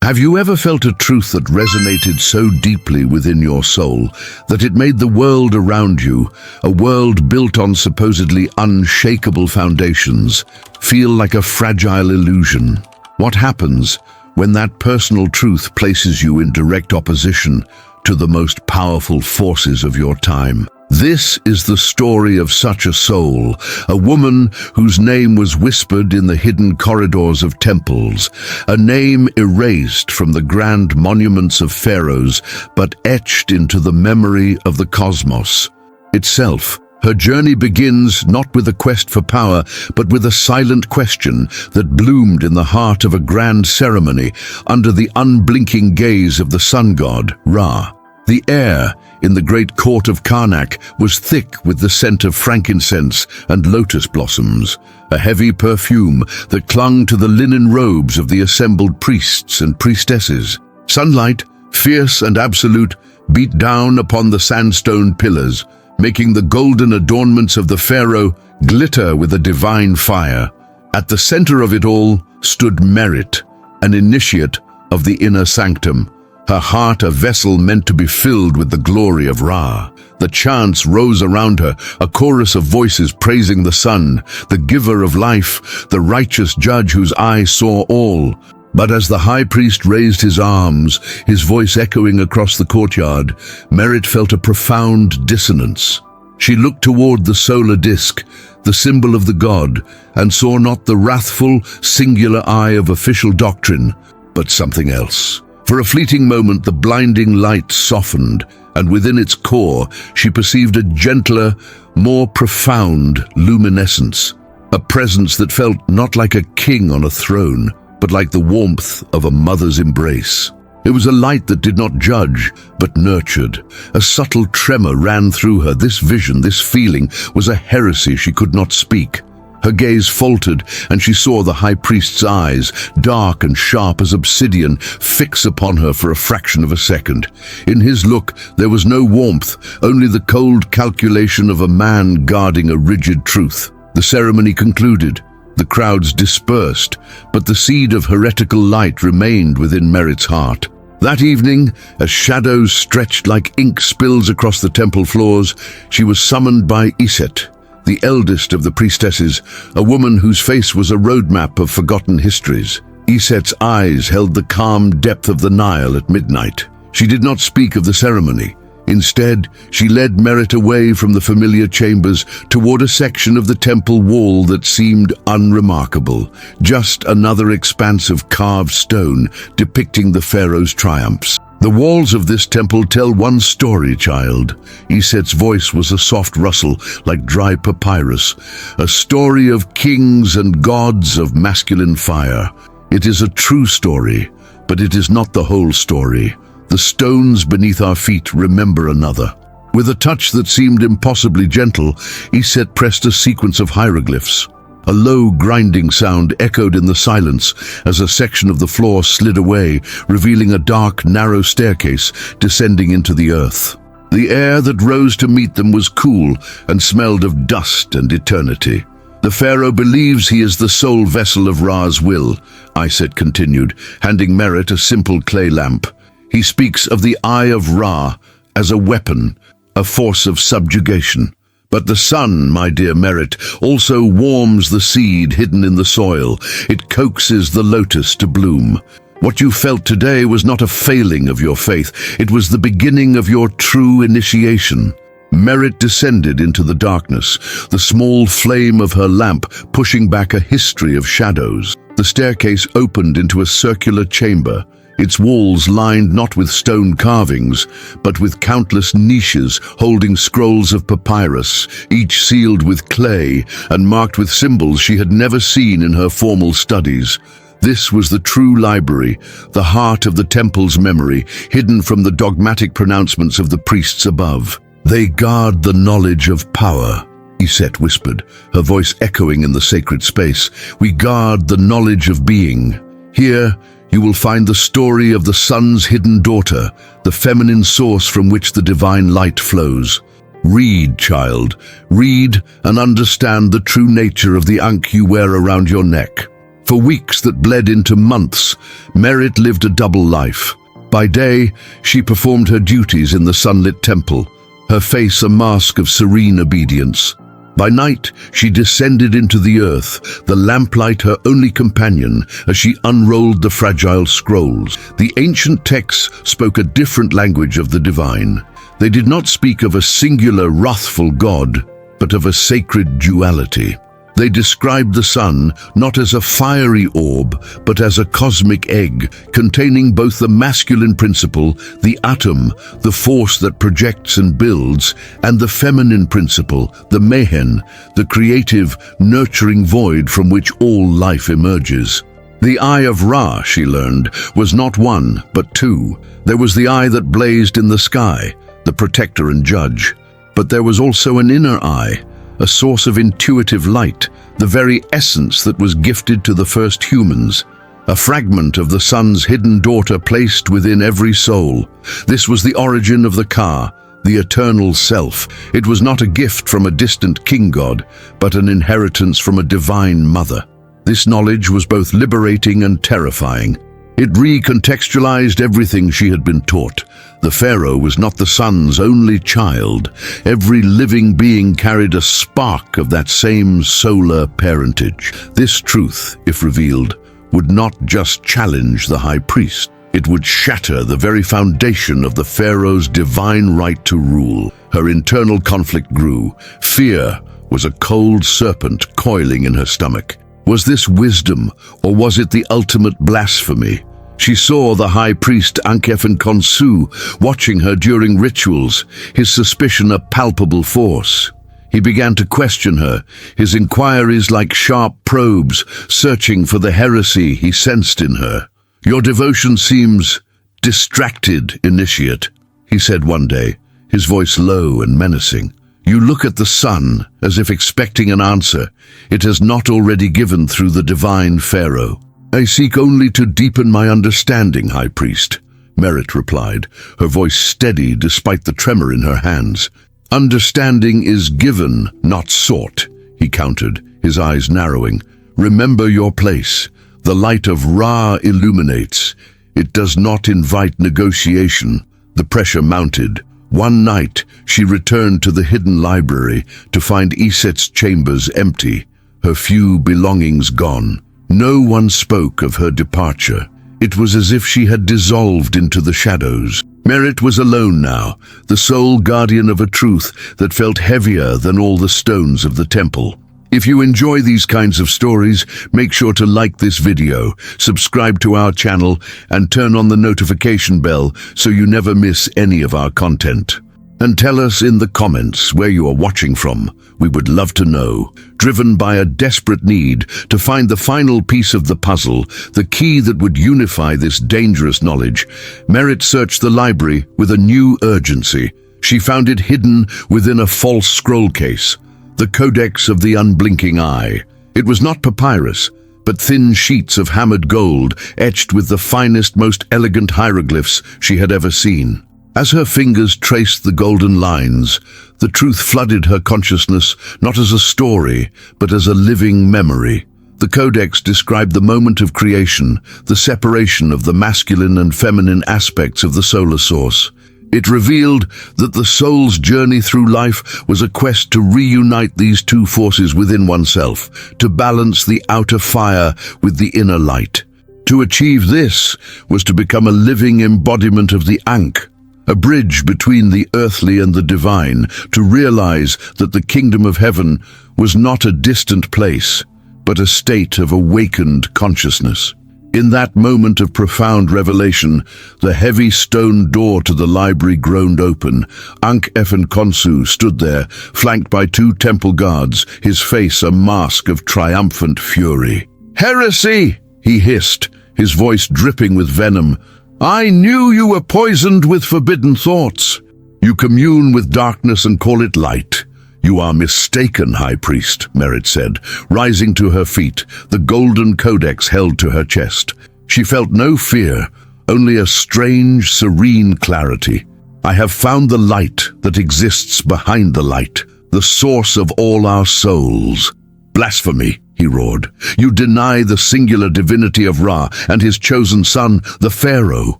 Have you ever felt a truth that resonated so deeply within your soul that it made the world around you, a world built on supposedly unshakable foundations, feel like a fragile illusion? What happens when that personal truth places you in direct opposition to the most powerful forces of your time? This is the story of such a soul, a woman whose name was whispered in the hidden corridors of temples, a name erased from the grand monuments of pharaohs, but etched into the memory of the cosmos itself. Her journey begins not with a quest for power, but with a silent question that bloomed in the heart of a grand ceremony under the unblinking gaze of the sun god, Ra. The air in the great court of Karnak was thick with the scent of frankincense and lotus blossoms, a heavy perfume that clung to the linen robes of the assembled priests and priestesses. Sunlight, fierce and absolute, beat down upon the sandstone pillars, making the golden adornments of the pharaoh glitter with a divine fire. At the center of it all stood Merit, an initiate of the inner sanctum, her heart a vessel meant to be filled with the glory of Ra. The chants rose around her, a chorus of voices praising the sun, the giver of life, the righteous judge whose eye saw all. But as the high priest raised his arms, his voice echoing across the courtyard, Merit felt a profound dissonance. She looked toward the solar disk, the symbol of the god, and saw not the wrathful, singular eye of official doctrine, but something else. For a fleeting moment, the blinding light softened, and within its core, she perceived a gentler, more profound luminescence, a presence that felt not like a king on a throne, but like the warmth of a mother's embrace. It was a light that did not judge, but nurtured. A subtle tremor ran through her. This vision, this feeling, was a heresy she could not speak. Her gaze faltered, and she saw the high priest's eyes, dark and sharp as obsidian, fix upon her for a fraction of a second. In his look, there was no warmth, only the cold calculation of a man guarding a rigid truth. The ceremony concluded. The crowds dispersed, but the seed of heretical light remained within Merit's heart. That evening, as shadows stretched like ink spills across the temple floors, she was summoned by Iset, the eldest of the priestesses, a woman whose face was a roadmap of forgotten histories. Iset's eyes held the calm depth of the Nile at midnight. She did not speak of the ceremony. Instead, she led Merit away from the familiar chambers toward a section of the temple wall that seemed unremarkable, just another expanse of carved stone depicting the pharaoh's triumphs. The walls of this temple tell one story, child. Iset's voice was a soft rustle like dry papyrus, a story of kings and gods of masculine fire. It is a true story, but it is not the whole story. The stones beneath our feet remember another. With a touch that seemed impossibly gentle, Iset pressed a sequence of hieroglyphs. A low, grinding sound echoed in the silence as a section of the floor slid away, revealing a dark, narrow staircase descending into the earth. The air that rose to meet them was cool and smelled of dust and eternity. The pharaoh believes he is the sole vessel of Ra's will, Iset continued, handing Merit a simple clay lamp. He speaks of the eye of Ra as a weapon, a force of subjugation. But the sun, my dear Merit, also warms the seed hidden in the soil. It coaxes the lotus to bloom. What you felt today was not a failing of your faith. It was the beginning of your true initiation. Merit descended into the darkness, the small flame of her lamp pushing back a history of shadows. The staircase opened into a circular chamber, its walls lined not with stone carvings, but with countless niches holding scrolls of papyrus, each sealed with clay and marked with symbols she had never seen in her formal studies. This was the true library, the heart of the temple's memory, hidden from the dogmatic pronouncements of the priests above. They guard the knowledge of power, Iset whispered, her voice echoing in the sacred space. We guard the knowledge of being. Here, you will find the story of the sun's hidden daughter, the feminine source from which the divine light flows. Read, child, read and understand the true nature of the ankh you wear around your neck. For weeks that bled into months, Merit lived a double life. By day, she performed her duties in the sunlit temple, her face a mask of serene obedience. By night, she descended into the earth, the lamplight her only companion, as she unrolled the fragile scrolls. The ancient texts spoke a different language of the divine. They did not speak of a singular, wrathful God, but of a sacred duality. They described the sun not as a fiery orb, but as a cosmic egg, containing both the masculine principle, the atom, the force that projects and builds, and the feminine principle, the mehen, the creative, nurturing void from which all life emerges. The eye of Ra, she learned, was not one, but two. There was the eye that blazed in the sky, the protector and judge. But there was also an inner eye, a source of intuitive light, the very essence that was gifted to the first humans, a fragment of the sun's hidden daughter placed within every soul. This was the origin of the Ka, the eternal self. It was not a gift from a distant king god, but an inheritance from a divine mother. This knowledge was both liberating and terrifying. It recontextualized everything she had been taught. The pharaoh was not the sun's only child. Every living being carried a spark of that same solar parentage. This truth, if revealed, would not just challenge the high priest. It would shatter the very foundation of the pharaoh's divine right to rule. Her internal conflict grew. Fear was a cold serpent coiling in her stomach. Was this wisdom, or was it the ultimate blasphemy? She saw the high priest Ankhefen-Khonsu watching her during rituals, his suspicion a palpable force. He began to question her, his inquiries like sharp probes, searching for the heresy he sensed in her. "Your devotion seems distracted, initiate," he said one day, his voice low and menacing. "You look at the sun as if expecting an answer it has not already given through the divine pharaoh." "I seek only to deepen my understanding, High Priest," Merit replied, her voice steady despite the tremor in her hands. "Understanding is given, not sought," he countered, his eyes narrowing. "Remember your place. The light of Ra illuminates. It does not invite negotiation." The pressure mounted. One night, she returned to the hidden library to find Iset's chambers empty, her few belongings gone. No one spoke of her departure. It was as if she had dissolved into the shadows. Merit was alone now, the sole guardian of a truth that felt heavier than all the stones of the temple. If you enjoy these kinds of stories, make sure to like this video, subscribe to our channel, and turn on the notification bell so you never miss any of our content. And tell us in the comments where you are watching from. We would love to know. Driven by a desperate need to find the final piece of the puzzle, the key that would unify this dangerous knowledge, Merit searched the library with a new urgency. She found it hidden within a false scroll case, the Codex of the Unblinking Eye. It was not papyrus, but thin sheets of hammered gold etched with the finest, most elegant hieroglyphs she had ever seen. As her fingers traced the golden lines, the truth flooded her consciousness not as a story, but as a living memory. The Codex described the moment of creation, the separation of the masculine and feminine aspects of the solar source. It revealed that the soul's journey through life was a quest to reunite these two forces within oneself, to balance the outer fire with the inner light. To achieve this was to become a living embodiment of the Ankh, a bridge between the earthly and the divine, to realize that the kingdom of heaven was not a distant place, but a state of awakened consciousness. In that moment of profound revelation, the heavy stone door to the library groaned open. Ankhefen-Khonsu stood there, flanked by two temple guards, his face a mask of triumphant fury. "Heresy!" he hissed, his voice dripping with venom. "I knew you were poisoned with forbidden thoughts. You commune with darkness and call it light. You are mistaken, High Priest," Merit said, rising to her feet, the golden codex held to her chest. She felt no fear, only a strange, serene clarity. "I have found the light that exists behind the light, the source of all our souls." "Blasphemy," he roared. "You deny the singular divinity of Ra and his chosen son, the Pharaoh.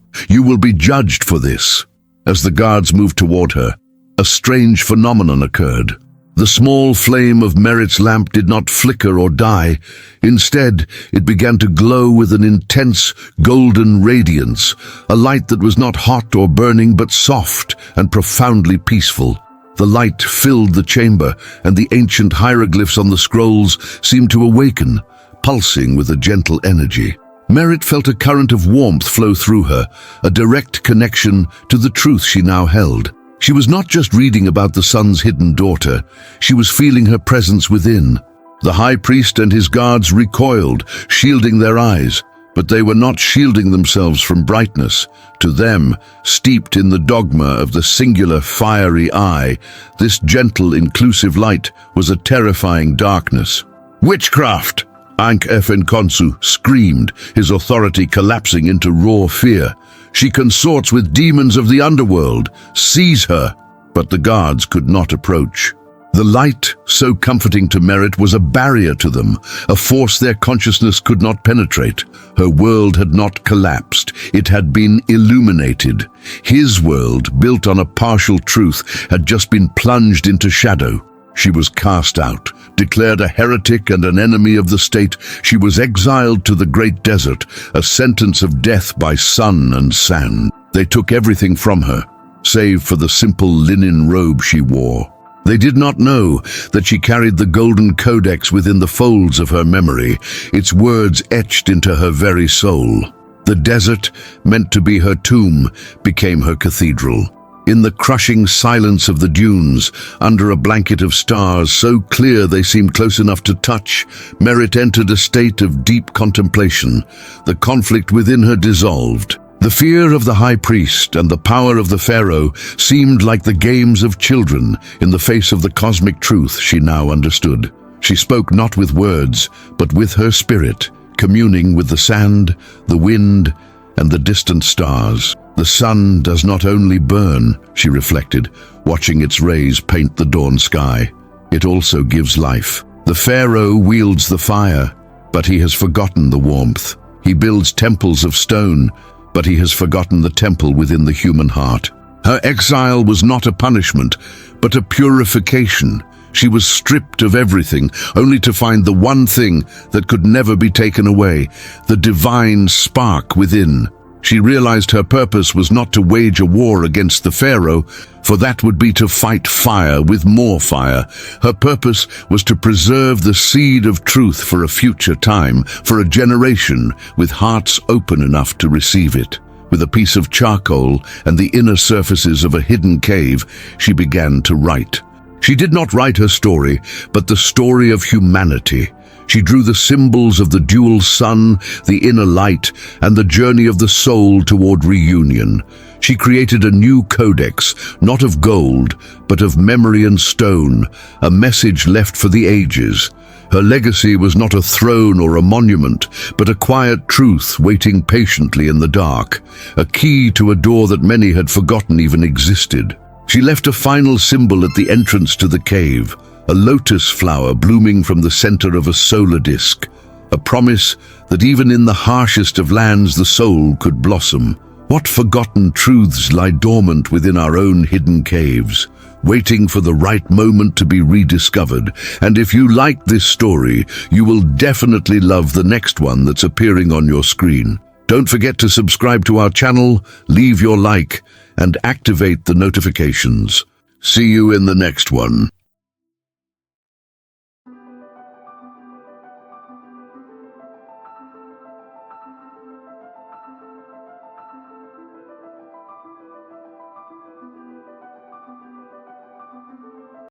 You will be judged for this." As the guards moved toward her, a strange phenomenon occurred. The small flame of Merit's lamp did not flicker or die. Instead, it began to glow with an intense golden radiance, a light that was not hot or burning but soft and profoundly peaceful. The light filled the chamber, and the ancient hieroglyphs on the scrolls seemed to awaken, pulsing with a gentle energy. Merit felt a current of warmth flow through her, a direct connection to the truth she now held. She was not just reading about the sun's hidden daughter, she was feeling her presence within. The high priest and his guards recoiled, shielding their eyes, but they were not shielding themselves from brightness. To them, steeped in the dogma of the singular fiery eye, this gentle, inclusive light was a terrifying darkness. "Witchcraft!" Ankh Efenkonsu screamed, his authority collapsing into raw fear. "She consorts with demons of the underworld. Seize her!" But the guards could not approach. The light, so comforting to Merit, was a barrier to them, a force their consciousness could not penetrate. Her world had not collapsed. It had been illuminated. His world, built on a partial truth, had just been plunged into shadow. She was cast out, declared a heretic and an enemy of the state. She was exiled to the great desert, a sentence of death by sun and sand. They took everything from her, save for the simple linen robe she wore. They did not know that she carried the golden codex within the folds of her memory, its words etched into her very soul. The desert, meant to be her tomb, became her cathedral. In the crushing silence of the dunes, under a blanket of stars so clear they seemed close enough to touch, Merit entered a state of deep contemplation. The conflict within her dissolved. The fear of the high priest and the power of the pharaoh seemed like the games of children in the face of the cosmic truth she now understood. She spoke not with words, but with her spirit, communing with the sand, the wind, and the distant stars. The sun does not only burn, she reflected, watching its rays paint the dawn sky. It also gives life. The pharaoh wields the fire, but he has forgotten the warmth. He builds temples of stone, but he has forgotten the temple within the human heart. Her exile was not a punishment, but a purification. She was stripped of everything, only to find the one thing that could never be taken away, the divine spark within. She realized her purpose was not to wage a war against the pharaoh, for that would be to fight fire with more fire. Her purpose was to preserve the seed of truth for a future time, for a generation with hearts open enough to receive it. With a piece of charcoal and the inner surfaces of a hidden cave, she began to write. She did not write her story, but the story of humanity. She drew the symbols of the dual sun, the inner light, and the journey of the soul toward reunion. She created a new codex, not of gold, but of memory and stone, a message left for the ages. Her legacy was not a throne or a monument, but a quiet truth waiting patiently in the dark, a key to a door that many had forgotten even existed. She left a final symbol at the entrance to the cave, a lotus flower blooming from the center of a solar disk, a promise that even in the harshest of lands the soul could blossom. What forgotten truths lie dormant within our own hidden caves, waiting for the right moment to be rediscovered? And if you like this story, you will definitely love the next one that's appearing on your screen. Don't forget to subscribe to our channel, leave your like, and activate the notifications. See you in the next one.